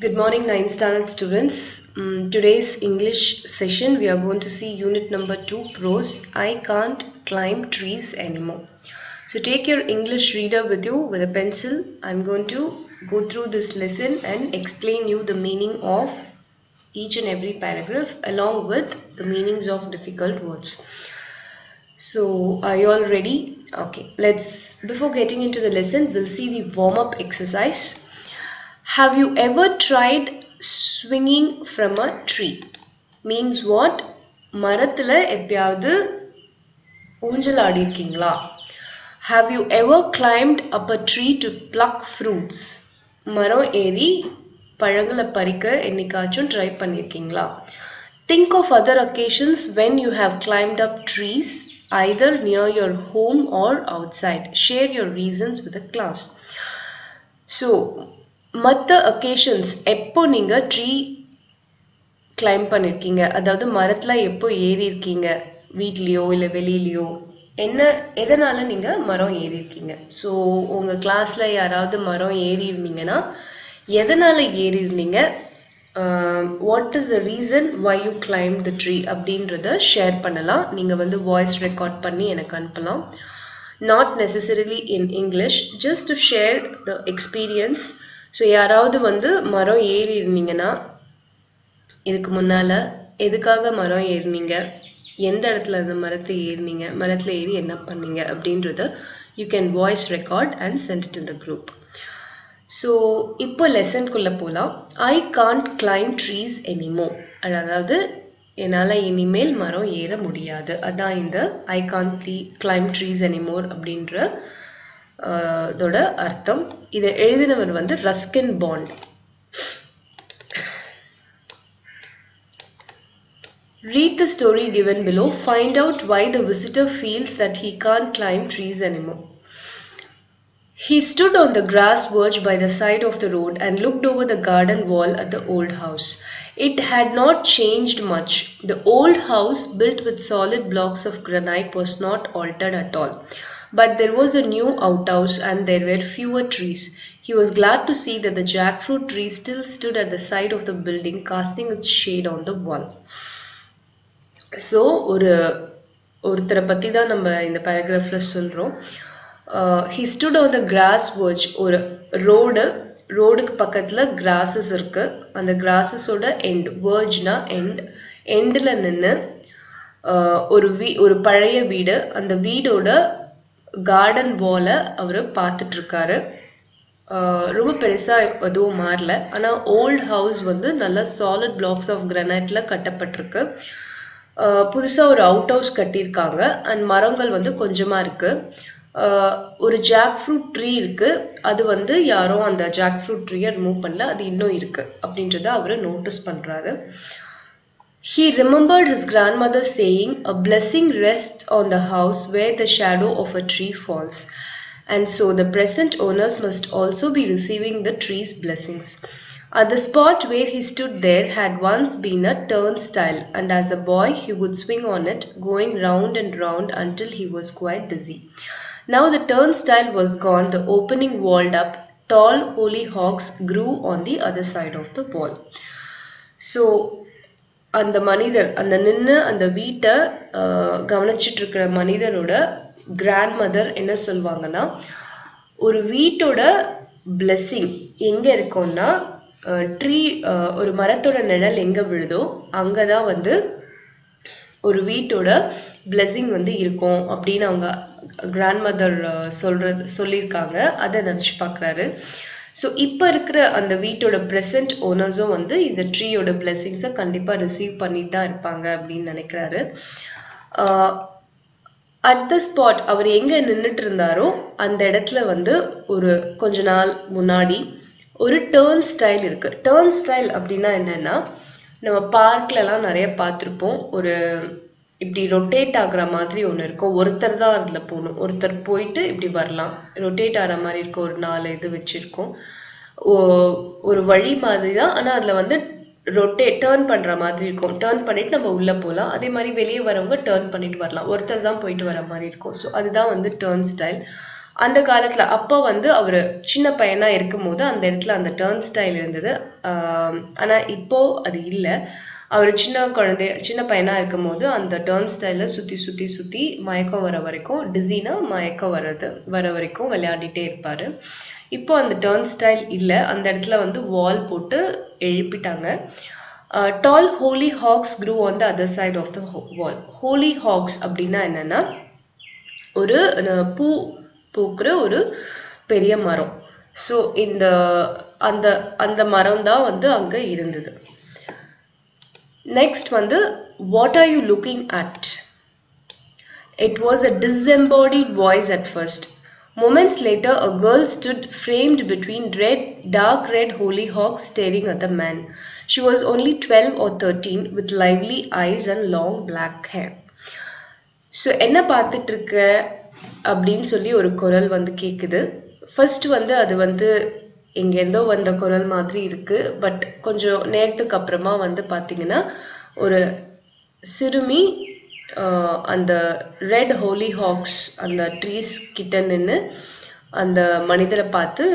Good morning, 9th standard students. Today's English session, we are going to see unit number 2, prose. I can't climb trees anymore. So take your English reader with you with a pencil. I'm going to go through this lesson and explain you the meaning of each and every paragraph along with the meanings of difficult words. So are you all ready? Okay, before getting into the lesson, we'll see the warm-up exercise. Have you ever tried swinging from a tree? Means what? மரத்துல எப்பயாவது ஊஞ்சல் ஆடி இருக்கீங்களா? Have you ever climbed up a tree to pluck fruits? மரம் ஏறி பழங்களை பறிக்க என்னைக்காச்சும் try பண்ணிருக்கீங்களா? Think of other occasions when you have climbed up trees either near your home or outside. Share your reasons with the class. So மற்ற occasions எப்போ நீங்க tree claim பண்ணிருக்கீங்க, அதாவது மரத்துல எப்போ ஏறி இருக்கீங்க, வீட்லயோ இல்ல வெளியிலயோ, எதனால நீங்க மரம் ஏறி இருக்கீங்க? ஸோ உங்க கிளாஸ்ல யாராவது மரம் ஏறி இருந்தீங்கன்னா எதனால ஏறி இருந்தீங்க, what is the reason why you climb the tree அப்படின்றத ஷேர் பண்ணலாம். நீங்க வாய்ஸ் ரெக்கார்ட் பண்ணி எனக்கு அனுப்பலாம். Not necessarily in English, just to share the experience. So யாராவது மரம் ஏறி இருந்தீங்கன்னா இதுக்கு முன்னால எதுக்காக மரம் ஏறினீங்க, எந்த இடத்துல அந்த மரத்தை ஏறினீங்க, மரத்துல ஏறி என்ன பண்ணீங்க அப்படின்றத you can voice record and send it in the group. So இப்போ லெசன்குள்ள போகலாம். I can't climb trees anymore, அதாவது என்னால் இனிமேல் மரம் ஏற முடியாது. அதான் இந்த I can't climb trees anymore அப்படின்ற இதோட அர்த்தம். இதை எழுதினவர் Ruskin Bond. Read the story given below. Find out why the visitor feels that he can't climb trees anymore. He stood on the grass verge by the side of the road and looked over the garden wall at the old house. It had not changed much. The old house, built with solid blocks of granite, was not altered at all. But there was a new outhouse and there were fewer trees. He was glad to see that the jackfruit tree still stood at the side of the building, casting its shade on the wall. So, ஒருத்தரை பற்றி தான் நம்ம இந்த பேராகிராஃபில் சொல்கிறோம். He stood on the grass verge. ஒரு ரோடுக்கு பக்கத்தில் grasses இருக்கு. அந்த கிராஸஸோட எண்ட், வேர்ஜ்னா எண்டில் நின்று ஒரு பழைய வீடு, அந்த வீடோட கார்டன் வாலை அவர் பார்த்துட்டு இருக்காரு. ரொம்ப பெருசா எதுவும் மாறல, ஆனால் ஓல்ட் ஹவுஸ் நல்லா சாலிட் பிளாக்ஸ் ஆஃப் கிரானைட்ல கட்டப்பட்டிருக்கு. புதுசா ஒரு அவுட் ஹவுஸ் கட்டியிருக்காங்க அண்ட் மரங்கள் கொஞ்சமா இருக்கு. ஒரு ஜாக் ஃப்ரூட் ட்ரீ இருக்கு, அது யாரும் அந்த ஜாக் ஃப்ரூட் ட்ரீயை ரிமூவ் பண்ணல, அது இன்னும் இருக்கு அப்படின்றத அவரு நோட்டீஸ் பண்றாரு. He remembered his grandmother saying, "A blessing rests on the house where the shadow of a tree falls." And so the present owners must also be receiving the tree's blessings. At the spot where he stood there had once been a turnstile, and as a boy he would swing on it, going round and round until he was quite dizzy. Now the turnstile was gone, the opening walled up, tall hollyhocks grew on the other side of the wall. So அந்த மனிதர் நின்று அந்த வீட்டை கவனிச்சிட்டு இருக்கிற மனிதனோட grand mother என்ன சொல்வாங்கன்னா, ஒரு வீட்டோட பிளெஸிங் எங்க இருக்கும்னா, ட்ரீ ஒரு மரத்தோட நிழல் எங்க விழுதோ அங்கதான் ஒரு வீட்டோட பிளெஸிங் இருக்கும் அப்படின்னு அவங்க கிராண்ட் மதர் சொல்லியிருக்காங்க. அதை நினைச்சு பார்க்குறாரு. ஸோ இப்போ இருக்கிற அந்த வீட்டோட ப்ரெசன்ட் ஓனர்ஸும் இந்த ட்ரீயோட பிளெஸிங்ஸை கண்டிப்பாக ரிசீவ் பண்ணிட்டு தான் இருப்பாங்க அப்படின்னு நினைக்கிறாரு. அட் த ஸ்பாட் அவர் எங்கே நின்றுட்டு இருந்தாரோ அந்த இடத்துல ஒரு கொஞ்ச நாள் முன்னாடி ஒரு டேர்ன் ஸ்டைல் இருக்கு. டேர்ன் ஸ்டைல் அப்படின்னா என்னன்னா, நம்ம பார்க்லலாம் நிறைய பார்த்துருப்போம். ஒரு இப்படி ரொட்டேட் ஆகுற மாதிரி ஒன்று இருக்கும். ஒருத்தர் தான் அதில் போகணும், ஒருத்தர் போயிட்டு இப்படி வரலாம். ரொட்டேட் ஆகிற மாதிரி இருக்கும். ஒரு 4 இது வச்சுருக்கோம், ஒரு வழி மாதிரி தான். ஆனால் அதில் டேர்ன் பண்ணுற மாதிரி இருக்கும். டேர்ன் பண்ணிட்டு நம்ம உள்ளே போகலாம். அதே மாதிரி வெளியே வரவங்க டேர்ன் பண்ணிட்டு வரலாம். ஒருத்தர் தான் போயிட்டு வர மாதிரி இருக்கும். ஸோ அதுதான் டேர்ன் ஸ்டைல். அந்த காலத்துல அப்போ வந்து அவர் சின்ன பையனா இருக்கும்போது அந்த இடத்துல அந்த டர்ன் ஸ்டைல் இருந்தது. ஆனா இப்போ அது இல்லை. அவர் சின்ன பையனா இருக்கும்போது அந்த டர்ன் ஸ்டைல சுத்தி சுத்தி சுத்தி மயக்கம் வர வரைக்கும், டிசினா மயக்கம் வர வரைக்கும் விளையாடிட்டே இருப்பாரு. இப்போ அந்த டர்ன் ஸ்டைல் இல்லை. அந்த இடத்துல வந்து வால் போட்டு எழுப்பிட்டாங்க. Tall hollyhocks grew on the other side of the wall. Hollyhocks அப்படின்னா என்னன்னா ஒரு பூ பூக்குற ஒரு பெரிய மரம். ஸோ அந்த அந்த மரம் தான் வந்து அங்க இருந்தது. நெக்ஸ்ட் வந்து what are you looking at? It was a disembodied voice at first. Moments later, a girl stood framed between dark red hollyhocks staring at the man. She was only 12 or 13 with lively eyes and long black hair. So என்ன பார்த்துட்டு இருக்க அப்படின்னு சொல்லி ஒரு குரல் வந்து கேக்குது. First வந்து அது வந்து எங்கேருந்தோ வந்த குரல் மாதிரி இருக்கு. பட் கொஞ்சம் நேரத்துக்கு அப்புறமா வந்து பார்த்தீங்கன்னா ஒரு சிறுமி அந்த ரெட் ஹோலிஹாக்ஸ் அந்த ட்ரீஸ் கிட்ட நின்று அந்த மனிதரை பார்த்து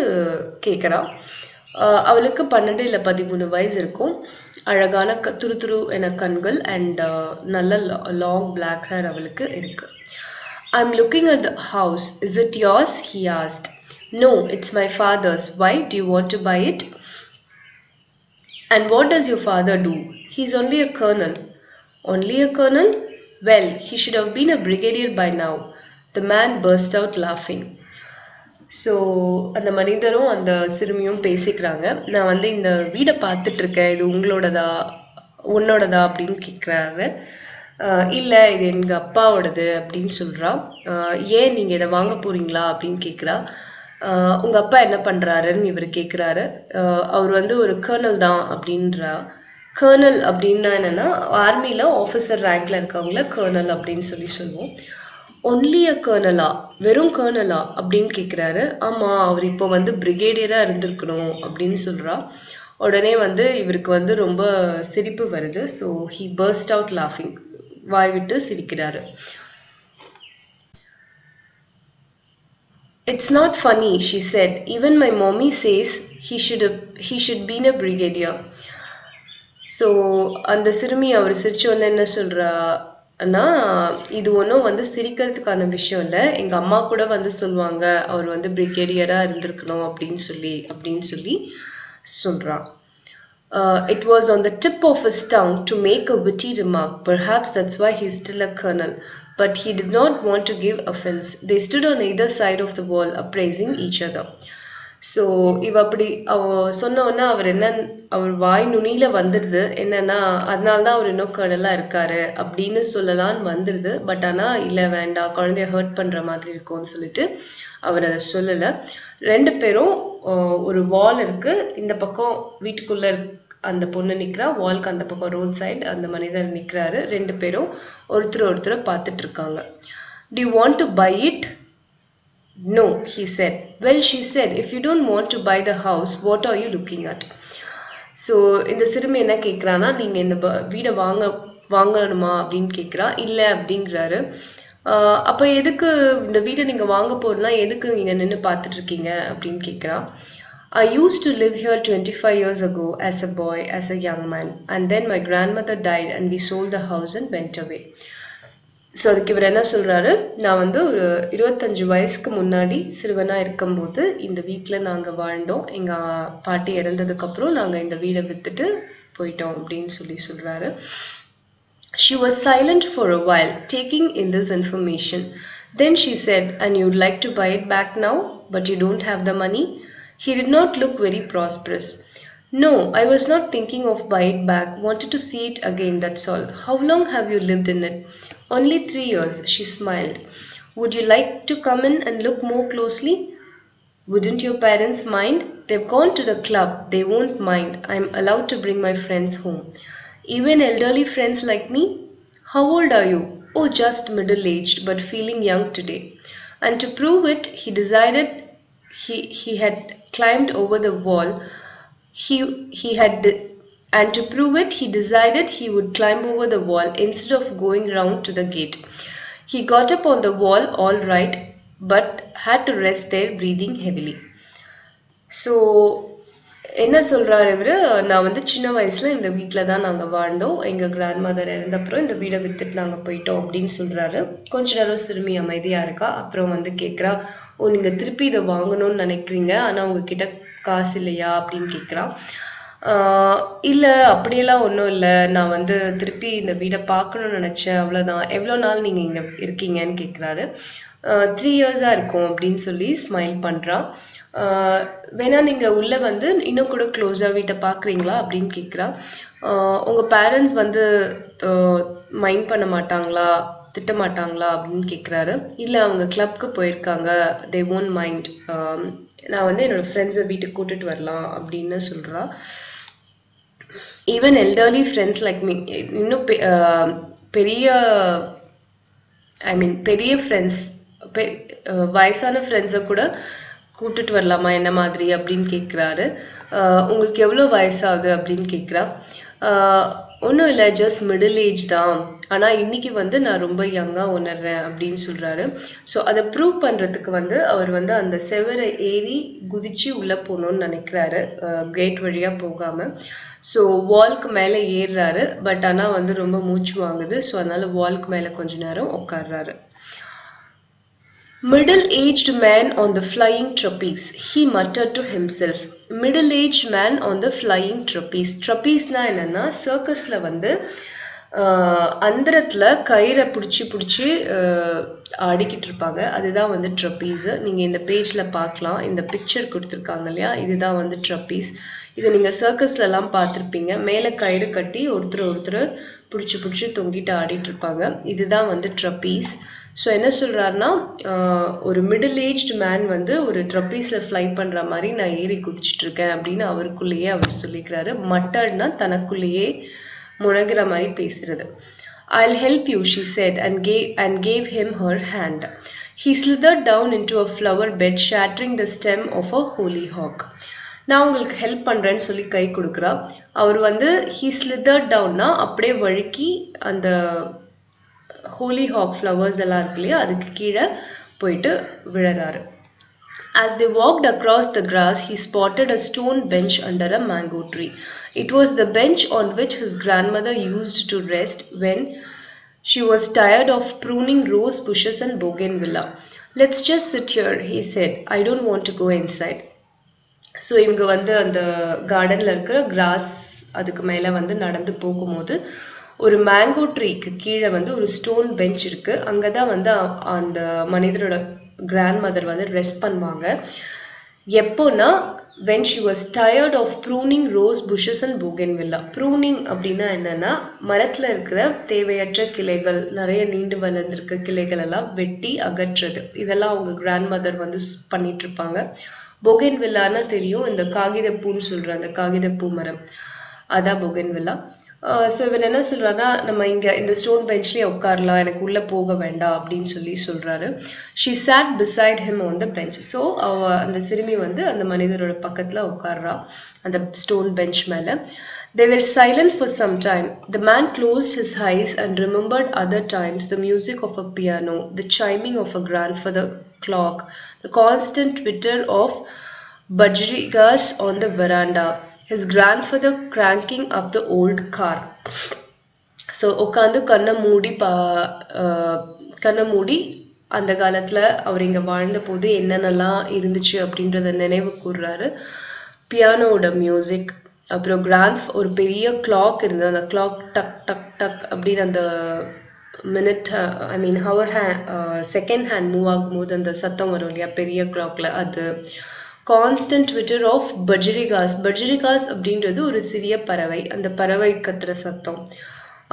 கேட்குறான். அவளுக்கு 12 இல்லை 13 வயசு இருக்கும். அழகான துரு என கண்கள் அண்ட் நல்ல லாங் பிளாக் ஹேர் அவளுக்கு இருக்கு. I'm looking at the house. Is it yours? He asked. No, it's my father's. Why? Do you want to buy it? And what does your father do? He's only a colonel. Only a colonel? Well, he should have been a brigadier by now. The man burst out laughing. So அந்த மனிதரும் அந்த சிறுமியும் பேசிக்கிறாங்க. நான் வந்து இந்த வீடை பார்த்துட்டு இருக்கேன், இது உன்னோடதா அப்படின்னு கேட்குறாரு. இல்லை, இது எங்கள் அப்பாவோடது அப்படின்னு சொல்கிறான். ஏன் நீங்கள் இதை வாங்க போறீங்களா அப்படின்னு கேட்குறா. உங்கள் அப்பா என்ன பண்ணுறாருன்னு இவர் கேட்குறாரு. அவர் வந்து ஒரு கர்னல் தான் அப்படின்றா. கர்னல் அப்படின்னா என்னன்னா ஆர்மியில் ஆஃபீஸர் ரேங்க்ல இருக்கவங்கள கர்னல் அப்படின்னு சொல்லுவோம். ஒன்லி அ கர்னலா, வெறும் கர்னலா அப்படின்னு கேட்குறாரு. ஆமாம், அவர் இப்போ வந்து பிரிகேடியராக இருந்திருக்கணும் அப்படின்னு சொல்கிறா. உடனே வந்து இவருக்கு வந்து ரொம்ப சிரிப்பு வருது. ஸோ ஹி பர்ஸ்ட் அவுட் லாஃபிங், வாய் விட்டு சிரிக்கிறாரு. It's not funny, she said. Even my mommy says he should been a brigadier. So அந்த சிறுமி அவர் சிரிச்சோன்னு என்ன சொல்றான்னா, இது ஒன்றும் வந்து சிரிக்கிறதுக்கான விஷயம் இல்லை, எங்கள் அம்மா கூட வந்து சொல்லுவாங்க அவர் வந்து பிரிகேடியராக இருந்திருக்கணும் அப்படின்னு சொல்லி சொல்கிறான். It was on the tip of his tongue to make a witty remark. Perhaps that's why he's still a colonel. But he did not want to give offense. They stood on either side of the wall, appraising each other. So அப்படி சொன்ன உடனே அவர் வாய் நுனியில வந்துடுது. என்னன்னா அதனால்தான் அவர் இன்னும் கர்னலாக இருக்காரு அப்படின்னு சொல்லலான்னு வந்துடுது. பட் ஆனால் இல்லை, வேண்டாம், குழந்தைய ஹர்ட் பண்ற மாதிரி இருக்கும்னு சொல்லிட்டு அவர் அதை சொல்லலை. ரெண்டு பேரும் ஒரு வால் இருக்கு, இந்த பக்கம் வீட்டுக்குள்ள அந்த பொண்ணு நிற்கிறா, வால்க்கு அந்த பக்கம் ரோட் சைடு அந்த மனிதர் நிற்கிறாரு. ரெண்டு பேரும் ஒருத்தரை பார்த்துட்டு இருக்காங்க. Do you want to buy it? No, he said. Well, she said, if you don't want to buy the house, what are you looking at? So இந்த சிறுமி என்ன கேட்குறான்னா, நீங்கள் இந்த வீடை வாங்கணுமா அப்படின்னு கேட்குறா. இல்லை அப்படிங்கிறாரு. அப்போ எதுக்கு இந்த வீடை நீங்கள் வாங்க போறதுனா எதுக்கு நீங்கள் நின்று பார்த்துட்டு இருக்கீங்க அப்படின்னு கேட்குறா. I used to live here 25 years ago as a boy, as a young man, and then my grandmother died and we sold the house and went away. So அதுக்கு இவர் என்ன சொல்றாரு, நான் வந்து ஒரு 25 வயசுக்கு முன்னாடி சிறுவனா இருக்கும்போது இந்த வீட்டில் நாங்கள் வாழ்ந்தோம், எங்கள் பாட்டி இறந்ததுக்கு அப்புறம் நாங்கள் இந்த வீடை வித்துட்டு போயிட்டோம் அப்படின்னு சொல்றாரு. She was silent for a while, taking in this information. Then she said, and you'd like to buy it back now, but you don't have the money? He did not look very prosperous. No, I was not thinking of buy it back. Wanted to see it again, that's all. How long have you lived in it? Only 3 years, she smiled. Would you like to come in and look more closely? Wouldn't your parents mind? They've gone to the club. They won't mind. I'm allowed to bring my friends home. Even elderly friends like me? How old are you? Oh, just middle-aged, but feeling young today. And to prove it, he decided he had climbed over the wall. And to prove it, he decided he would climb over the wall instead of going round to the gate. He got up on the wall all right, but had to rest there, breathing heavily. So என்ன சொல்றாரு இவரு, நான் வந்து சின்ன வயசுல இந்த வீட்டுல தான் நாங்க வாழ்ந்தோம், எங்க கிராண்ட் மதர் இறந்தப்புறம் இந்த வீடை வித்துட்டு நாங்க போயிட்டோம் அப்படின்னு சொல்றாரு. கொஞ்ச நேரம் சிறுமி அமைதியா இருக்கா. அப்புறம் வந்து கேக்குறா, ஓ நீங்க திருப்பி இதை வாங்கணும்னு நினைக்கிறீங்க, ஆனா உங்ககிட்ட காசு இல்லையா அப்படின்னு கேக்குறா. இல்ல அப்படியெல்லாம் ஒன்றும் இல்லை, நான் வந்து திருப்பி இந்த வீடை பார்க்கணும்னு நினைச்சேன், அவ்வளோதான். எவ்வளோ நாள் நீங்க இங்க இருக்கீங்கன்னு கேட்குறாரு. 3 இயர்ஸா இருக்கும் அப்படின்னு சொல்லி ஸ்மைல் பண்றா. வேணா நீங்க உள்ள வந்து இன்னும் கூட க்ளோஸா வீட்டை பாக்குறீங்களா அப்படின்னு கேட்குறா. உங்க பேரண்ட்ஸ் வந்து மைண்ட் பண்ண மாட்டாங்களா, திட்ட மாட்டாங்களா அப்படின்னு கேட்குறாரு. இல்லை அவங்க கிளப்க்கு போயிருக்காங்க, தே ஓன்ட் மைண்ட், நான் வந்து என்னோட ஃப்ரெண்ட்ஸை வீட்டுக்கு கூட்டிட்டு வரலாம் அப்படின்னு சொல்றா. Even elderly friends like me, இன்னும் பெரிய பெரிய ஃப்ரெண்ட்ஸ், வயசான ஃப்ரெண்ட்ஸை கூட கூட்டிட்டு வரலாமா என்ன மாதிரி அப்படின்னு கேட்குறாரு. உங்களுக்கு எவ்வளோ வயசாகுது அப்படின்னு கேட்குறா. ஒன்றும் இல்லை, ஜஸ்ட் மிடில் ஏஜ் தான், ஆனால் இன்னைக்கு வந்து நான் ரொம்ப யங்காக உணர்றேன் அப்படின்னு சொல்றாரு. ஸோ அதை ப்ரூவ் பண்ணுறதுக்கு வந்து அவர் வந்து அந்த செவரை ஏறி குதிச்சு உள்ளே போகணும்னு நினைக்கிறாரு, கேட் வழியாக போகாமல். ஸோ வால்க்கு மேலே ஏறுறாரு. பட் ஆனால் வந்து ரொம்ப மூச்சு வாங்குது. ஸோ அதனால வால்க்கு மேலே கொஞ்ச நேரம் உட்கார்றாரு. Middle-aged man on the flying trapeze, he muttered to himself. Middle-aged man on the flying trapeze. Trapeze na enna circus la வந்து அந்தரத்துல கயிறை பிடிச்சி ஆடிக்கிட்டு இருப்பாங்க, அதுதான் வந்து ட்ரப்பீஸ். நீங்க இந்த பேஜ்ல பார்க்கலாம், இந்த பிக்சர் கொடுத்துருக்காங்க இல்லையா, இதுதான் வந்து ட்ரப்பீஸ். இதை நீங்க சர்க்கஸ்ல எல்லாம் பார்த்துருப்பீங்க, மேல கயிறு கட்டி ஒருத்தர் பிடிச்சி தொங்கிட்டு ஆடிட்டு இருப்பாங்க, இதுதான் வந்து ட்ரப்பீஸ். ஸோ என்ன சொல்றாருன்னா, ஒரு மிடில் ஏஜ்டு மேன் வந்து ஒரு ட்ரப்பீஸ்ல ஃப்ளை பண்ற மாதிரி நான் ஏறி குதிச்சுட்டு இருக்கேன் அப்படின்னு அவருக்குள்ளேயே அவர் சொல்லிக்கிறாரு. மட்டர்னா தனக்குள்ளேயே முனகிற மாதிரி பேசுறது. I'll help you, she said, and gave him her hand. He slithered down into a flower bed, shattering the stem of a hollyhock. நான் உங்களுக்கு ஹெல்ப் பண்றேன்னு சொல்லி கை கொடுக்குறா. அவர் வந்து he slithered downனா அப்படியே வழுக்கி அந்த hollyhock flowers எல்லாம் இருக்கு இல்லையா, அதுக்கு கீழே போயிட்டு விழறாரு. As they walked across the grass, he spotted a stone bench under a mango tree. It was the bench on which his grandmother used to rest when she was tired of pruning rose bushes and bougainvillea. Let's just sit here, he said. I don't want to go inside. So இவங்க வந்து அந்த கார்டன்ல இருக்கிற cross அதுக்கு மேல வந்து நடந்து போகும்போது ஒரு மேங்கோ ட்ரீக்கு கீழே வந்து ஒரு ஸ்டோன் பெஞ்ச் இருக்கு. அங்கதான் வந்து அந்த மனிதரோட கிராண்ட் மதர் வந்து ரெஸ்ட் பண்ணுவாங்க. எப்போனா when she was tired of pruning rose bushes and bougainvillea. pruning அப்படின்னா என்னன்னா, மரத்துல இருக்கிற தேவையற்ற கிளைகள், நிறைய நீண்டு வளர்ந்திருக்க கிளைகள் எல்லாம் வெட்டி அகற்றுறது. இதெல்லாம் அவங்க கிராண்ட் மதர் வந்து பண்ணிட்டு இருப்பாங்க. bougainvillea தெரியும், இந்த காகிதப்பூன்னு சொல்ற அந்த காகிதப்பூ மரம், அதான் bougainvillea. ஸோ இவர் என்ன சொல்றாருன்னா, நம்ம இங்க இந்த ஸ்டோன் பெஞ்ச்லயே உட்காரலாம், எனக்கு உள்ள போக வேண்டாம் அப்படின்னு சொல்றாரு. She sat beside him on the bench. So அந்த சிறுமி வந்து அந்த மனிதரோட பக்கத்துல உட்கார்றா அந்த ஸ்டோன் பெஞ்ச் மேல. They were silent for some time. The man closed his eyes and remembered other times, the music of a piano, the chiming of a grandfather clock, the constant twitter of budgerigas on the veranda, his grandfather cranking up the old car. So உட்காந்து கண்ணை மூடி அந்த காலத்துல அவர் இங்க வாழ்ந்த போது என்னென்னலாம் இருந்துச்சு அப்படின்றத நினைவு கூறுறாரு. பியானோட மியூசிக், அப்புறம் ஒரு பெரிய கிளாக் இருந்தது, அந்த கிளாக் டக் டக் டக் அப்படின்னு அந்த minute hour second hand move ஆகும்போது அந்த சத்தம் வரும் இல்லையா பெரிய கிளாக்ல, அது. Constant twitter of budgerigars. Budgerigars அப்படின்றது ஒரு சிறிய பறவை, அந்த பறவை கத்துற சத்தம்.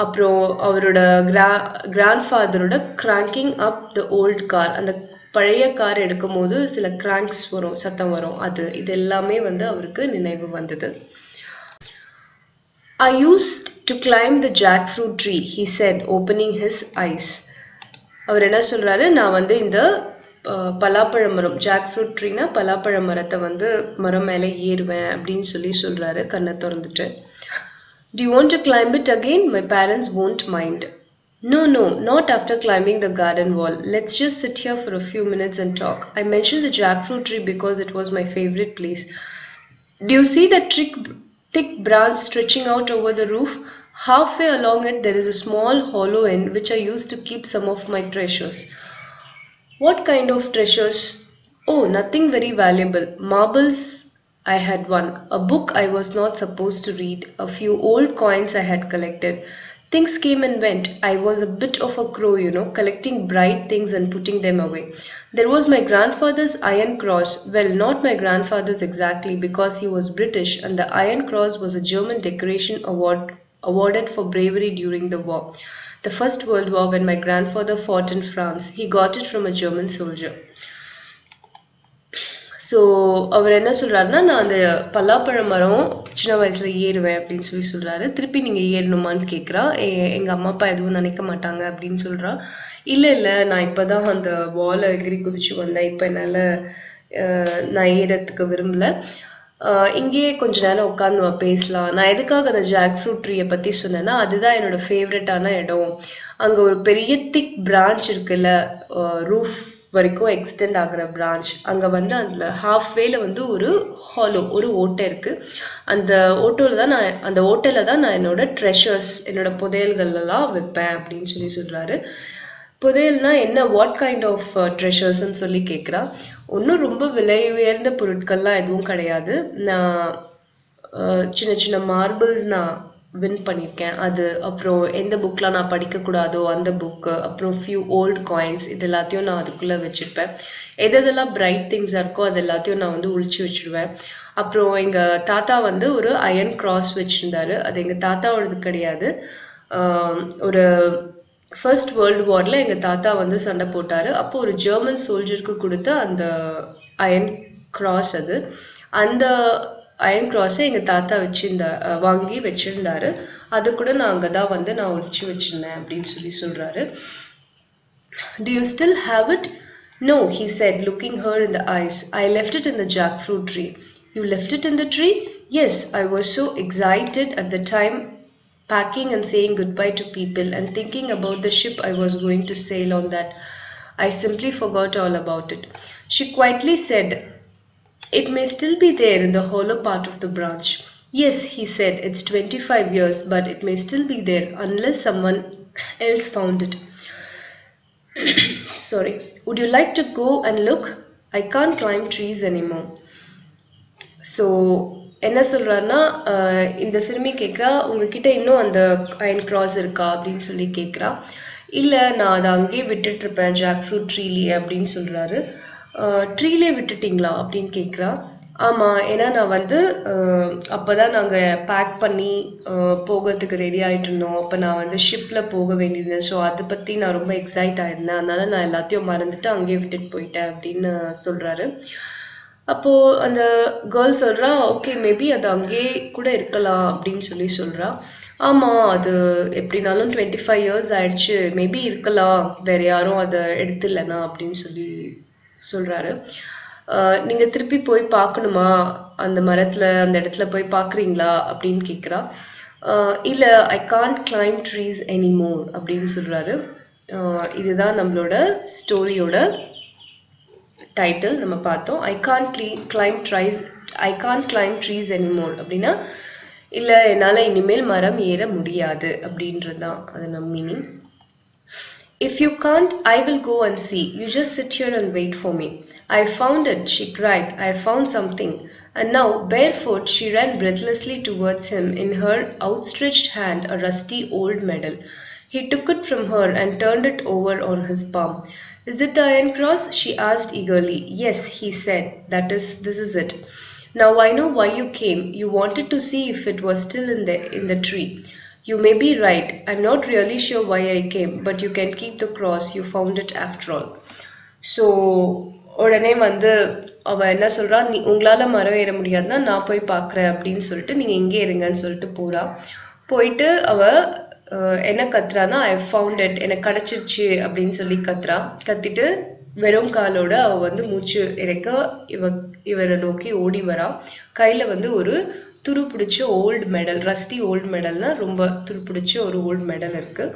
அப்புறம் அவரோட கிராண்ட்ஃபாதரோட cranking up the old car, அந்த பழைய கார் எடுக்கும் போது சில கிராங்க்ஸ் வரும், சத்தம் வரும், அது. இது எல்லாமே வந்து அவருக்கு நினைவு வந்தது. I used to climb the jackfruit tree, he said, opening his eyes. அவர் என்ன சொல்றாரு, நான் வந்து இந்த பலாப்பழ மரம், ஜாக் ஃப்ரூட் ட்ரீனா பலாப்பழ மரத்தை வந்து மரம் மேலே ஏறுவேன் அப்படின்னு சொல்றாரு கண்ணை திறந்துட்டு. Do you want to climb it again? My parents won't mind. No, no, not after climbing the garden wall. Let's just sit here for a few minutes and talk. I mentioned the jackfruit tree because it was my favorite place. Do you see that thick branch stretching out over the roof? Halfway along it, there is a small hollow in which I used to keep some of my treasures. What kind of treasures? Oh, nothing very valuable. Marbles I had one, a book I was not supposed to read, a few old coins I had collected. Things came and went. I was a bit of a crow, collecting bright things and putting them away. There was my grandfather's iron cross. Well, not my grandfather's exactly because he was British, and the Iron Cross was a German decoration awarded for bravery during the war. The First World War, when my grandfather fought in France. He got it from a German soldier. So அவர் என்ன சொல்கிறாருன்னா, நான் அந்த பலாப்பழ மரம் சின்ன வயசில் ஏறுவேன் அப்படின்னு சொல்கிறாரு. திருப்பி நீங்கள் ஏறணுமான்னு கேட்குறா. எங்கள் அம்மா அப்பா எதுவும் நினைக்க மாட்டாங்க அப்படின்னு சொல்கிறா. இல்லை இல்லை, நான் இப்போ தான் அந்த வாலை எகிரி குதிச்சு வந்தேன், இப்போ என்னால் நான் ஏறத்துக்கு விரும்பலை, இங்கேயே கொஞ்ச நேரம் உட்காந்து பேசலாம். நான் எதுக்காக அந்த ஜாக் ஃப்ரூட் ட்ரீயை பற்றி சொன்னேன்னா, அதுதான் என்னோட ஃபேவரட்டான இடம். அங்கே ஒரு பெரிய திக் பிரான்ச் இருக்குல்ல, ரூஃப் வரைக்கும் எக்ஸ்டெண்ட் ஆகிற பிரான்ச். அங்கே வந்து அதில் ஹாஃப்வேல வந்து ஒரு ஹாலோ, ஒரு ஓட்டை இருக்குது. அந்த ஓட்டையில் தான் நான் என்னோட ட்ரெஷர்ஸ், என்னோட புதையல்கள்லாம் வைப்பேன் அப்படின்னு சொல்கிறாரு. புதையல்னா என்ன, வாட் கைண்ட் ஆஃப் ட்ரெஷர்ஸ்ன்னு சொல்லி கேட்குறா. ஒன்றும் ரொம்ப விலை உயர்ந்த பொருட்கள்லாம் எதுவும் கிடையாது. நான் சின்ன சின்ன மார்பிள்ஸ் நான் வின் பண்ணியிருக்கேன், அது அப்புறம் எந்த புக்லாம் நான் படிக்கக்கூடாதோ அந்த புக்கு, அப்புறம் ஃபியூ ஓல்டு காயின்ஸ், இது எல்லாத்தையும் நான் அதுக்குள்ளே வச்சுருப்பேன். எதெல்லாம் பிரைட் திங்ஸாக இருக்கோ அது எல்லாத்தையும் நான் வந்து ஒழிச்சு வச்சுடுவேன். அப்புறம் எங்கள் தாத்தா வந்து ஒரு அயர்ன் கிராஸ் வச்சுருந்தாரு. அது எங்கள் தாத்தாவோடது கிடையாது. ஒரு ஃபர்ஸ்ட் வேர்ல்டு வாரில் எங்கள் தாத்தா வந்து சண்டை போட்டார். அப்போ ஒரு ஜெர்மன் சோல்ஜருக்கு கொடுத்த அந்த அயர்ன் கிராஸ் அது. அந்த அயர்ன் கிராஸை எங்கள் தாத்தா வாங்கி வச்சுருந்தாரு. அது கூட நான் அங்கே தான் வந்து நான் ஒழிச்சு வச்சுருந்தேன் அப்படின்னு சொல்கிறாரு. Do you still have it? No, he said, looking her in the eyes. I left it in the jackfruit tree. You left it in the tree? Yes, I was so excited at the time, packing and saying goodbye to people and thinking about the ship I was going to sail on, that I simply forgot all about it. She quietly said, it may still be there in the hollow part of the branch. Yes, he said, it's 25 years, but it may still be there unless someone else found it. Sorry. Would you like to go and look? I can't climb trees anymore. So, என்ன சொல்கிறாருன்னா, இந்த சிறுமி கேட்குறா, உங்ககிட்ட இன்னும் அந்த iron cross இருக்கா அப்படின்னு சொல்லி கேட்குறா. இல்லை, நான் அதை அங்கேயே விட்டுட்ருப்பேன் ஜாக் ஃப்ரூட் ட்ரீலேயே அப்படின்னு சொல்கிறாரு. ட்ரீலே விட்டுட்டிங்களா அப்படின்னு கேட்குறா. ஆமாம், ஏன்னா நான் வந்து அப்போ தான் நாங்கள் பேக் பண்ணி போகிறதுக்கு ரெடி ஆகிட்டு இருந்தோம். அப்போ நான் வந்து ஷிப்பில் போக வேண்டியது. ஸோ அதை பற்றி நான் ரொம்ப எக்ஸைட் ஆகிருந்தேன். அதனால நான் எல்லாத்தையும் மறந்துட்டு அங்கேயே விட்டுட்டு போயிட்டேன் அப்படின்னு சொல்கிறாரு. அப்போது அந்த கேர்ள் சொல்கிறா, ஓகே, மேபி அது அங்கேயே கூட இருக்கலாம் அப்படின்னு சொல்கிறா. ஆமாம், அது எப்படினாலும் 25 years ஆயிடுச்சு, மேபி இருக்கலாம், வேறு யாரும் அதை எடுத்துடலனா அப்படின்னு சொல்கிறாரு. நீங்கள் திருப்பி போய் பார்க்கணுமா, அந்த அந்த இடத்துல போய் பார்க்குறீங்களா அப்படின்னு கேட்குறா. இல்லை, ஐ கான்ட் கிளைம் ட்ரீஸ் எனிமோர் அப்படின்னு சொல்கிறாரு. இதுதான் நம்மளோட ஸ்டோரியோட டைட்டில். நம்ம பார்த்தோம், ஐ கான்ட் கிளைம் ட்ரீஸ் எனிமோர் அப்படின்னா, இல்லை என்னால் இனிமேல் மரம் ஏற முடியாது அப்படின்றது தான் அது நம்ம meaning. If you can't, I will go and see. You just sit here and wait for me. I found it, she cried. I found something. And now, barefoot, she ran breathlessly towards him, in her outstretched hand a rusty old medal. He took it from her and turned it over on his palm. Is it the Iron Cross? She asked eagerly. Yes, he said. This is it. Now I know why you came. You wanted to see if it was still in the tree. You may be right. I'm not really sure why I came, but you can keep the cross. You found it after all. So, உடனே வந்து அவள் என்ன சொல்கிறா, உங்களால் மரம் ஏற முடியாதுன்னா நான் போய் பார்க்குறேன் அப்படின்னு சொல்லிட்டு நீங்கள் எங்கே இருங்கன்னு சொல்லிட்டு போயிட்டு அவள் என்ன கத்துறான்னா, ஐ ஃபவுண்ட் இட், எனக்கு கிடச்சிருச்சு அப்படின்னு சொல்லி கத்திட்டு வெறும் காலோட அவள் வந்து மூச்சு இறைக்க இவரை நோக்கி ஓடி வரா. கையில் வந்து ஒரு துருப்பிடிச்ச ஓல்டு மெடல், ரஸ்டி ஓல்டு மெடல்னா ரொம்ப துருப்பிடிச்ச ஒரு ஓல்டு மெடல் இருக்குது.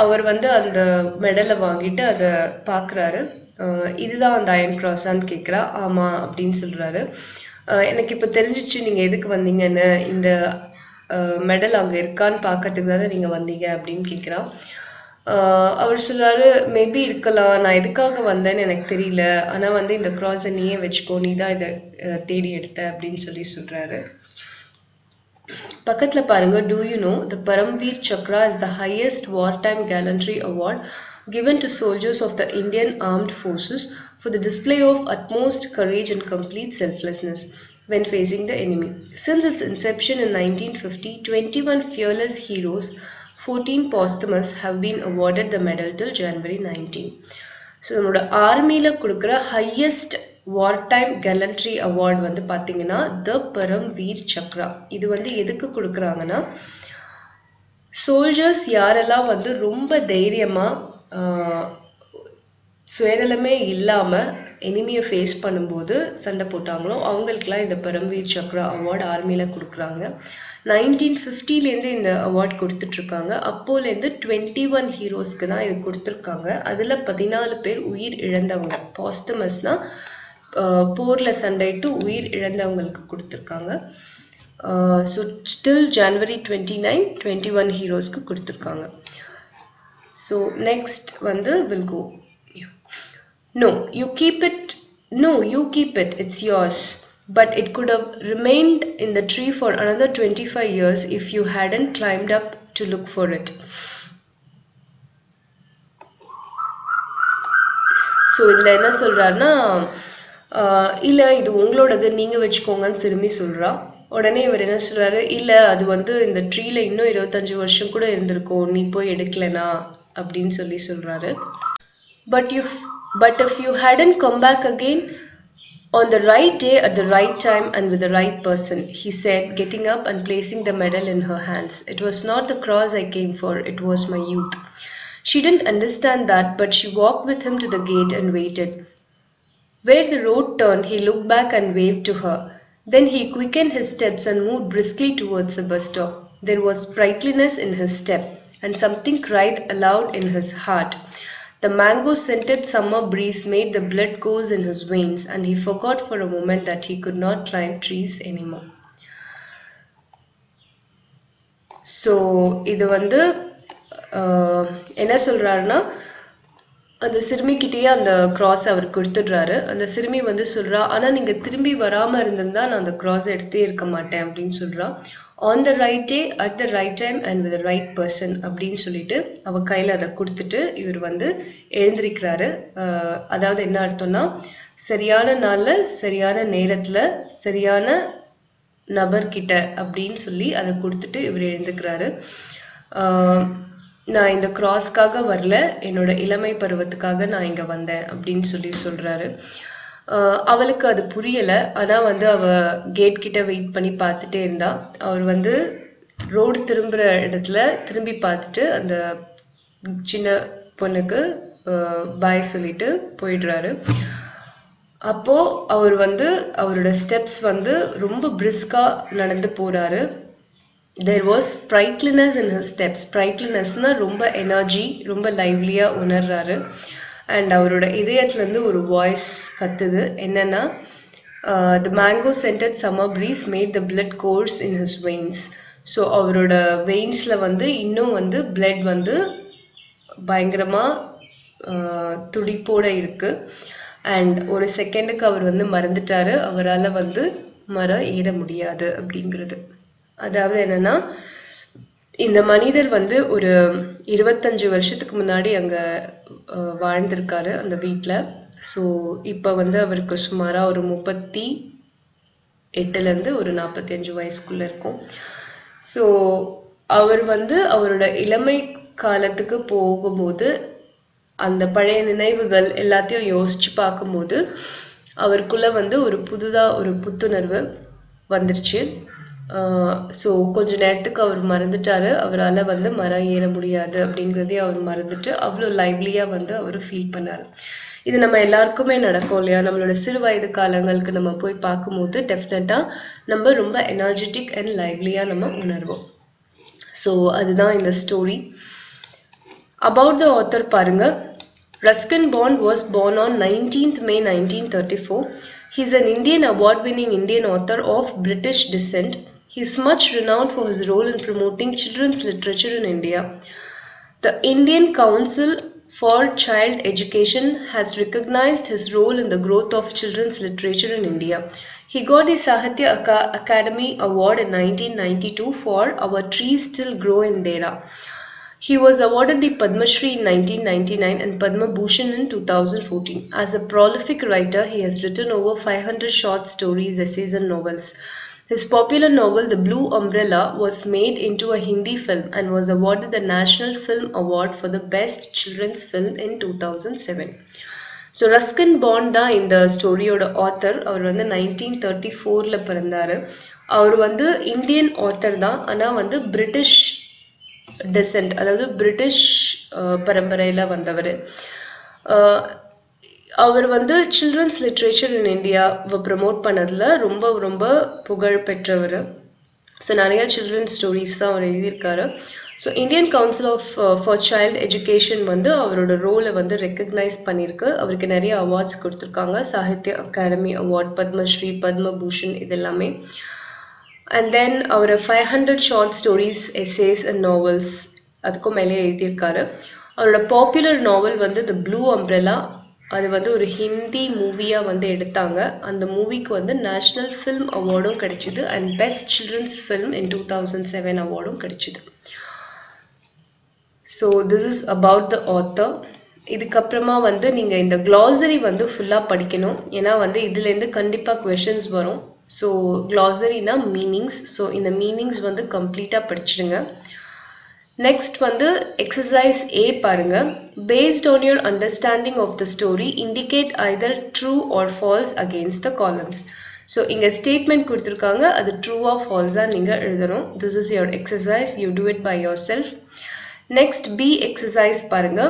அவர் வந்து அந்த மெடலை வாங்கிட்டு அதை பார்க்குறாரு. இதுதான் அந்த அயன் கிராஸான்னு கேட்குறா. ஆமாம் அப்படின்னு சொல்கிறாரு. எனக்கு இப்போ தெரிஞ்சிச்சு நீங்கள் எதுக்கு வந்தீங்கன்னு. இந்த மெடல் அங்கே இருக்கான்னு பார்க்கறதுக்கு தானே நீங்கள் வந்தீங்க அப்படின்னு கேட்குறா. அவர் சொல்கிறாரு, மேபி இருக்கலாம், நான் எதுக்காக வந்தேன்னு எனக்கு தெரியல, ஆனால் வந்து இந்த கிராஸை நீயே வச்சுக்கோ, நீ தான் இதை தேடி எடுத்த அப்படின்னு சொல்கிறாரு. பக்கத்தில் பாருங்க, do you know the Paramveer Chakra is the highest wartime gallantry award given to soldiers of the Indian Armed Forces for the display of utmost courage and complete selflessness when facing the enemy. Since its inception in 1950, 21 fearless heroes, 14 posthumous, have been awarded the medal till January 19. So நம்மளோட ஆர்மியில் கொடுக்குற highest வார்டைம் gallantry award வந்து பார்த்தீங்கன்னா த பரம்வீர் சக்ரா. இது வந்து எதுக்கு கொடுக்குறாங்கன்னா, soldiers யாரெல்லாம் வந்து ரொம்ப தைரியமாக சுயநலமே இல்லாமல் எனிமியை ஃபேஸ் பண்ணும்போது சண்டை போட்டாங்களோ அவங்களுக்கெல்லாம் இந்த பரம்வீர் சக்ரா அவார்டு ஆர்மியில் கொடுக்குறாங்க. 1950லேருந்து இந்த அவார்ட் கொடுத்துட்ருக்காங்க. அப்போலேருந்து 21 ஹீரோஸ்க்கு தான் இது கொடுத்துருக்காங்க. அதில் 14 பேர் உயிர் இழந்தவங்க, பாஸ்தமஸ்னால் போரில் சண்டையிட்டு உயிர் இழந்தவங்களுக்கு கொடுத்துருக்காங்க. ஸோ ஸ்டில் January 29, 21 ஹீரோஸ்க்கு கொடுத்துருக்காங்க. ஸோ நெக்ஸ்ட் வந்து will go. No, you keep it, it's yours. But it could have remained in the tree for another 25 years if you hadn't climbed up to look for it. So இதில் என்ன சொல்கிறாருன்னா, இல்லை இது உங்களோடது, நீங்கள் வச்சுக்கோங்கன்னு சிறுமி சொல்கிறா. உடனே இவர் என்ன சொல்கிறாரு, இல்லை அது வந்து இந்த ட்ரீல இன்னும் 25 வருஷம் கூட இருந்திருக்கும், நீ போய் எடுக்கலனா அப்படின்னு சொல்கிறாரு. But if you hadn't come back again, on the right day, at the right time, and with the right person, he said, getting up and placing the medal in her hands. It was not the cross I came for, it was my youth. She didn't understand that, but she walked with him to the gate and waited. Where the road turned, he looked back and waved to her. Then he quickened his steps and moved briskly towards the bus stop. There was sprightliness in his step, and something cried aloud in his heart. The mango-scented summer breeze made the blood course in his veins, and he forgot for a moment that he could not climb trees anymore. So, இது வந்து என்ன சொல்கிறாருன்னா, அந்த சிறுமிக்கிட்டேயே அந்த cross அவர் கொடுத்துடுறாரு. அந்த சிறுமி வந்து சொல்கிறா, ஆனால் நீங்கள் திரும்பி வராமல் இருந்திருந்தா நான் அந்த கிராஸ் எடுத்தே இருக்க மாட்டேன் அப்படின்னு சொல்கிறா. On the right day, at the right time, and with the right person அப்படின்னு சொல்லிட்டு அவள் கையில் அதை கொடுத்துட்டு இவர் வந்து எழுந்திருக்கிறாரு. அதாவது என்ன அர்த்தம்னா, சரியான நாளில் சரியான நேரத்தில் சரியான நபர்கிட்ட அப்படின்னு சொல்லி அதை கொடுத்துட்டு இவர் எழுந்துக்கிறாரு. நான் இந்த கிராஸ்க்காக வரல, என்னோட இளமை பருவத்துக்காக நான் இங்கே வந்தேன் அப்படின்னு சொல்கிறாரு. அவளுக்கு அது புரியலை. ஆனால் வந்து அவள் கேட் கிட்ட வெயிட் பண்ணி பார்த்துட்டே இருந்தா. அவர் வந்து ரோடு திரும்புகிற இடத்துல திரும்பி பார்த்துட்டு அந்த சின்ன பொண்ணுக்கு பாய் சொல்லிட்டு போயிடுறாரு. அப்போது அவர் வந்து அவரோட ஸ்டெப்ஸ் வந்து ரொம்ப பிரிஸ்காக நடந்து போகிறாரு. There was sprightliness in his steps. Sprightlinessனா ரொம்ப எனர்ஜி, ரொம்ப லைவ்லியாக உணர்றாரு. அண்ட் அவரோட இதயத்துலேருந்து ஒரு வாய்ஸ் கத்துது. என்னன்னா, the mango scented summer breeze made the blood course in his veins. So அவரோட வெயின்ஸில் வந்து இன்னும் வந்து பிளட் வந்து பயங்கரமாக துடிப்போடு இருக்குது. அண்ட் ஒரு செகண்டுக்கு அவர் வந்து மறந்துட்டாரு, அவரால் வந்து மரம் ஏற முடியாது அப்படிங்கிறது. அதாவது என்னன்னா, இந்த மனிதர் வந்து ஒரு 25 வருஷத்துக்கு முன்னாடி அங்கே வாழ்ந்திருக்காரு அந்த வீட்டில். ஸோ இப்போ வந்து அவருக்கு சுமாராக ஒரு 38லேருந்து ஒரு 45 வயசுக்குள்ளே இருக்கும். ஸோ அவர் வந்து அவரோட இளமை காலத்துக்கு போகும்போது அந்த பழைய நினைவுகள் எல்லாத்தையும் யோசித்து பார்க்கும்போது அவருக்குள்ளே வந்து ஒரு புத்துணர்வு வந்துருச்சு. ஸோ கொஞ்ச நேரத்துக்கு அவர் மறந்துட்டாரு, அவரால் வந்து மரம் ஏற முடியாது அப்படிங்கிறதே அவர் மறந்துட்டு அவ்வளோ லைவ்லியாக வந்து அவர் ஃபீல் பண்ணார். இது நம்ம எல்லாருக்குமே நடக்கும் இல்லையா? நம்மளோட சிறு வயது காலங்களுக்கு நம்ம போய் பார்க்கும்போது டெஃபினட்டாக நம்ம ரொம்ப எனர்ஜெட்டிக் அண்ட் லைவ்லியாக நம்ம உணர்வோம். ஸோ அதுதான் இந்த ஸ்டோரி. About the author பாருங்க. Ruskin Bond was born on 19th May 1934. He is an Indian award-winning Indian author of British descent. He is much renowned for his role in promoting children's literature in India. The Indian Council for Child Education has recognized his role in the growth of children's literature in India. He got the Sahitya Academy Award in 1992 for Our Trees Still Grow in Dera. He was awarded the Padma Shri in 1999 and Padma Bhushan in 2014. As a prolific writer, he has written over 500 short stories, essays and novels. His popular novel The Blue Umbrella was made into a Hindi film and was awarded the National Film Award for the Best Children's Film in 2007. So Ruskin Bond da in the story oda author. அவர் வந்து 1934ல பிறந்தாரு. அவர் வந்து Indian author தான். ஆனா வந்து British descent, அதாவது British பரம்பரையில வந்தவர். அவர் வந்து சில்ட்ரன்ஸ் லிட்ரேச்சர் இன் இந்தியாவை ப்ரமோட் பண்ணதில் ரொம்ப புகழ் பெற்றவர். ஸோ நிறைய சில்ட்ரன்ஸ் ஸ்டோரிஸ் தான் அவர் எழுதியிருக்காரு. So Indian council for child education வந்து அவரோட ரோலை வந்து ரெக்கக்னைஸ் பண்ணியிருக்கு. அவருக்கு நிறைய அவார்ட்ஸ் கொடுத்துருக்காங்க. சாகித்ய அகாடமி அவார்ட், பத்மஸ்ரீ, பத்மபூஷன், இது எல்லாமே. And then our 500 short stories, essays and novels அதுக்கும் மேலே எழுதியிருக்காரு. அவரோட பாப்புலர் நாவல் வந்து த ப்ளூ அம்ப்ரெல்லா. அது வந்து ஒரு ஹிந்தி மூவியாக வந்து எடுத்தாங்க. அந்த மூவிக்கு வந்து நேஷ்னல் ஃபில்ம் அவார்டும் கிடைச்சிது and best children's film in 2007 அவார்டும் கிடைச்சிது. So this is about the author. இதுக்கப்புறமா வந்து நீங்கள் இந்த க்ளாசரி வந்து ஃபுல்லாக படிக்கணும். ஏன்னா வந்து இதுலேருந்து கண்டிப்பாக கொஷின்ஸ் வரும். ஸோ க்ளாசரினா மீனிங்ஸ். ஸோ இந்த மீனிங்ஸ் வந்து கம்ப்ளீட்டாக படிச்சிடுங்க. நெக்ஸ்ட் வந்து எக்ஸசைஸ் ஏ பாருங்க. Based on your understanding of the story indicate either true or false against the columns. So இங்கே ஸ்டேட்மெண்ட் கொடுத்துருக்காங்க, அது ட்ரூவா ஃபால்ஸாக நீங்கள் எழுதணும். This is your exercise. You do it by yourself. Next B exercise பாருங்க.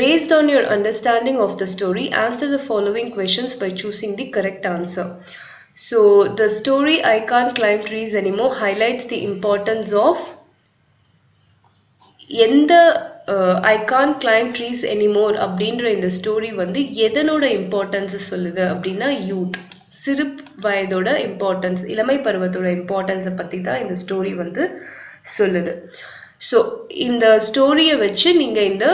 Based on your understanding of the story, answer the following questions by choosing the correct answer. So the story I Can't Climb Trees Anymore highlights the importance of எந்த I Can't Climb Trees Anymore அப்படின்ற இந்த story வந்து எதனோட importance சொல்லுது அப்படின்னா youth, சிறு வயதோட importance, இளமை பருவத்தோட இம்பார்ட்டன்ஸை பற்றி தான் இந்த ஸ்டோரி வந்து சொல்லுது. ஸோ இந்த ஸ்டோரியை வச்சு நீங்கள் இந்த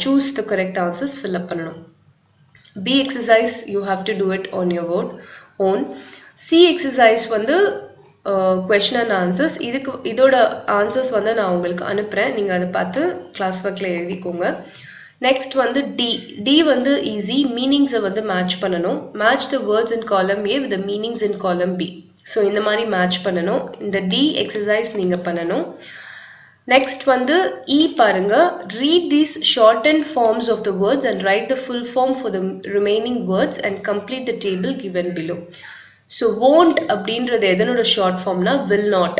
choose the correct answers fill up பண்ணணும். B exercise you have to do it on your own. C exercise வந்து கொஷின் அண்ட் ஆன்சர்ஸ். இதோட ஆன்சர்ஸ் வந்து நான் உங்களுக்கு அனுப்புகிறேன். நீங்கள் அதை பார்த்து கிளாஸ் ஒர்க்கில் எழுதிக்கோங்க. நெக்ஸ்ட் வந்து டி வந்து ஈஸி. மீனிங்ஸை வந்து மேட்ச் பண்ணணும். மேட்ச் த வேர்ட்ஸ் இன் காலம் ஏ வித் த மீனிங்ஸ் இன் காலம் பி. ஸோ இந்த மாதிரி மேட்ச் பண்ணணும். இந்த டி எக்ஸசைஸ் நீங்கள் பண்ணணும். Next வந்து E பாருங்க. Read these shortened forms of the words and write the full form for the remaining words and complete the table given below. So won't அப்படின்றது எதனோட ஷார்ட் ஃபார்ம்னா will not.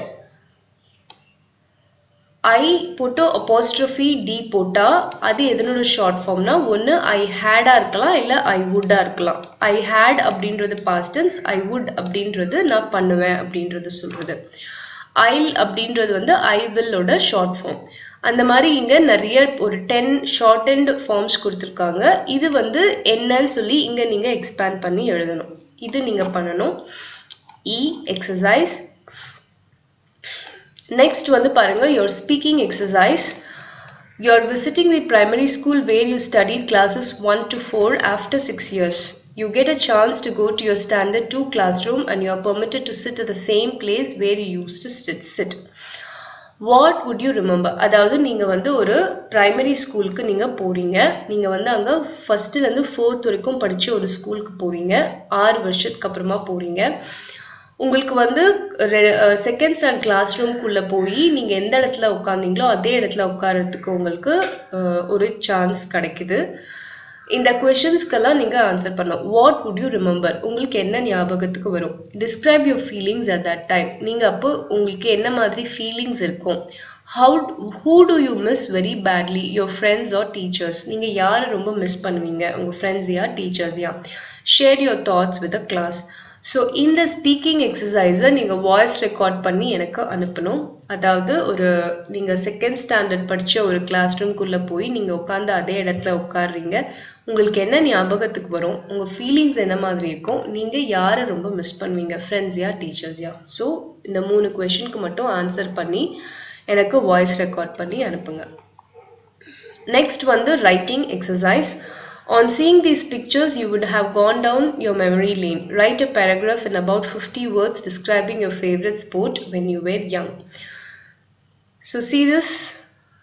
I போட்டோ apostrophe D போட்டா அது எதனோட short ஃபார்ம்னா ஒன்று I had இருக்கலாம் இல்லை I would இருக்கலாம். I had அப்படின்றது past tense, I would அப்படின்றது நான் பண்ணுவேன் அப்படின்றது சொல்றது. I'll அப்படின்றது வந்து I will ஓட ஷார்ட் ஃபார்ம். அந்த மாதிரி இங்கே நிறைய ஒரு 10 ஷார்ட் ஃபார்ம்ஸ் கொடுத்துருக்காங்க. இது வந்து என்னன்னு சொல்லி இங்கே நீங்கள் எக்ஸ்பேண்ட் பண்ணி எழுதணும். இது நீங்கள் பண்ணணும். E exercise. நெக்ஸ்ட் வந்து பாருங்க your speaking exercise. You are visiting the primary school where you studied classes 1 to 4 after 6 years. You get a chance to go to your standard 2 classroom and you are permitted to sit at the same place where you used to sit. What would you remember? அதாவது நீங்கள் வந்து ஒரு primary ஸ்கூலுக்கு நீங்கள் போகிறீங்க. நீங்கள் வந்து அங்கே ஃபஸ்ட்டுலேருந்து 4th வரைக்கும் படித்த ஒரு ஸ்கூலுக்கு போகிறீங்க. 6 வருஷத்துக்கு அப்புறமா போகிறீங்க. உங்களுக்கு வந்து செகண்ட் ஸ்டாண்ட் கிளாஸ் ரூம்குள்ளே போய் நீங்கள் எந்த இடத்துல உட்காந்தீங்களோ அதே இடத்துல உட்காரத்துக்கு உங்களுக்கு ஒரு சான்ஸ் கிடைக்குது. இந்த கொஷின்ஸ்க்கெல்லாம் நீங்கள் ஆன்சர் பண்ணணும். What would you remember? உங்களுக்கு என்ன ஞாபகத்துக்கு வரும்? Describe your feelings at that time. நீங்கள் அப்போ உங்களுக்கு என்ன மாதிரி ஃபீலிங்ஸ் இருக்கும்? Who do you miss very badly? Your friends or teachers. நீங்கள் யாரை ரொம்ப மிஸ் பண்ணுவீங்க? உங்கள் ஃப்ரெண்ட்ஸ் யா டீச்சர்ஸ் யா? Share your thoughts with a class. So இந்த ஸ்பீக்கிங் எக்ஸசைஸை நீங்கள் வாய்ஸ் ரெக்கார்ட் பண்ணி எனக்கு அனுப்பணும். அதாவது ஒரு நீங்கள் செகண்ட் ஸ்டாண்டர்ட் படித்த ஒரு கிளாஸ் ரூம்குள்ளே போய் நீங்கள் உட்காந்து அதே இடத்துல உட்காடுறீங்க. உங்களுக்கு என்ன ஞாபகத்துக்கு வரும், உங்கள் ஃபீலிங்ஸ் என்ன மாதிரி இருக்கும், நீங்கள் யாரை ரொம்ப மிஸ் பண்ணுவீங்க, ஃப்ரெண்ட்ஸியா டீச்சர்ஸ்யா? ஸோ இந்த 3 கொஷனுக்கு மட்டும் ஆன்சர் பண்ணி எனக்கு வாய்ஸ் ரெக்கார்ட் பண்ணி அனுப்புங்க. நெக்ஸ்ட் வந்து writing exercise. On seeing these pictures, you would have gone down your memory lane. Write a paragraph in about 50 words describing your favorite sport when you were young. So see this,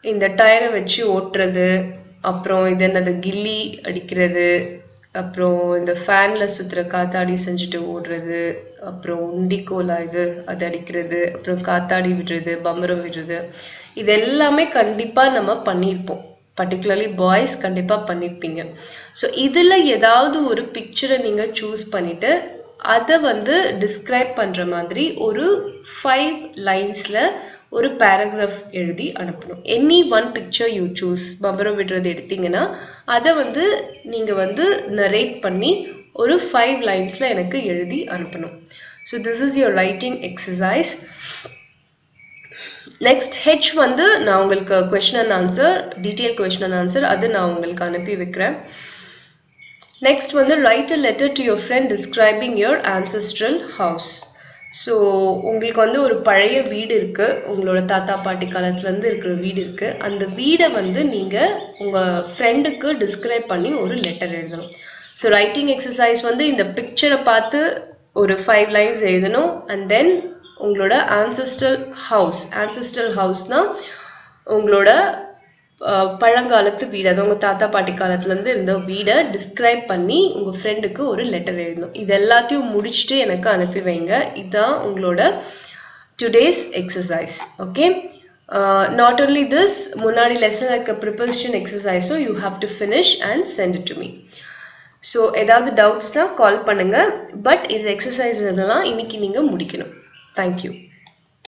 இந்த டயரை வச்சு ஓட்டுறது, அப்புறம் இது என்னது கில்லி அடிக்கிறது, அப்புறம் இந்த ஃபேனில் சுற்றுற காத்தாடி செஞ்சுட்டு ஓடுறது, அப்புறம் உண்டிக்கோலா இது அது அடிக்கிறது, அப்புறம் காத்தாடி விடுறது, பம்பரம் விடுறது, இது எல்லாமே கண்டிப்பாக நம்ம பண்ணியிருப்போம். பர்டிகுலர்லி பாய்ஸ் கண்டிப்பாக பண்ணியிருப்பீங்க. ஸோ இதில் ஏதாவது ஒரு பிக்சரை நீங்கள் சூஸ் பண்ணிவிட்டு அதை வந்து டிஸ்கிரைப் பண்ணுற மாதிரி ஒரு 5 லைன்ஸில் ஒரு பேராகிராஃப் எழுதி அனுப்பணும். Any one picture you choose. பம்பரம் விடுறது எடுத்தீங்கன்னா அதை வந்து நீங்கள் வந்து நரேட் பண்ணி ஒரு 5 லைன்ஸில் எனக்கு எழுதி அனுப்பணும். So this is your writing exercise. Next H வந்து நான் உங்களுக்கு question and answer, detail question and answer அது நான் உங்களுக்கு அனுப்பி வைக்கிறேன். நெக்ஸ்ட் வந்து right a letter to your friend describing your ancestral house. So உங்களுக்கு வந்து ஒரு பழைய வீடு இருக்குது, உங்களோட தாத்தா பாட்டி காலத்துலேருந்து இருக்கிற வீடு இருக்குது. அந்த வீடை வந்து நீங்கள் உங்கள் ஃப்ரெண்டுக்கு டிஸ்கிரைப் பண்ணி ஒரு லெட்டர் எழுதணும். ஸோ ரைட்டிங் எக்ஸசைஸ் வந்து இந்த பிக்சரை பார்த்து ஒரு 5 லைன்ஸ் எழுதணும். அண்ட் தென் உங்களோட ஆன்செஸ்ட்ரல் ஹவுஸ்னால் உங்களோட பழங்காலத்து வீடு, அது உங்கள் தாத்தா பாட்டி காலத்துலேருந்து இருந்த வீடை டிஸ்கிரைப் பண்ணி உங்கள் ஃப்ரெண்டுக்கு ஒரு லெட்டர் எழுதணும். இது எல்லாத்தையும் முடிச்சுட்டு எனக்கு அனுப்பி வைங்க. இதுதான் உங்களோட today's exercise. Okay, not only this, முன்னாடி லெசன் இருக்க ப்ரிப்போசிஷன் எக்ஸசைஸும் you have to finish and send it to me. So ஏதாவது டவுட்ஸ்னால் கால் பண்ணுங்கள். பட் இது எக்ஸசைஸ் இதெல்லாம் இன்னைக்கு நீங்கள் முடிக்கணும். Thank you.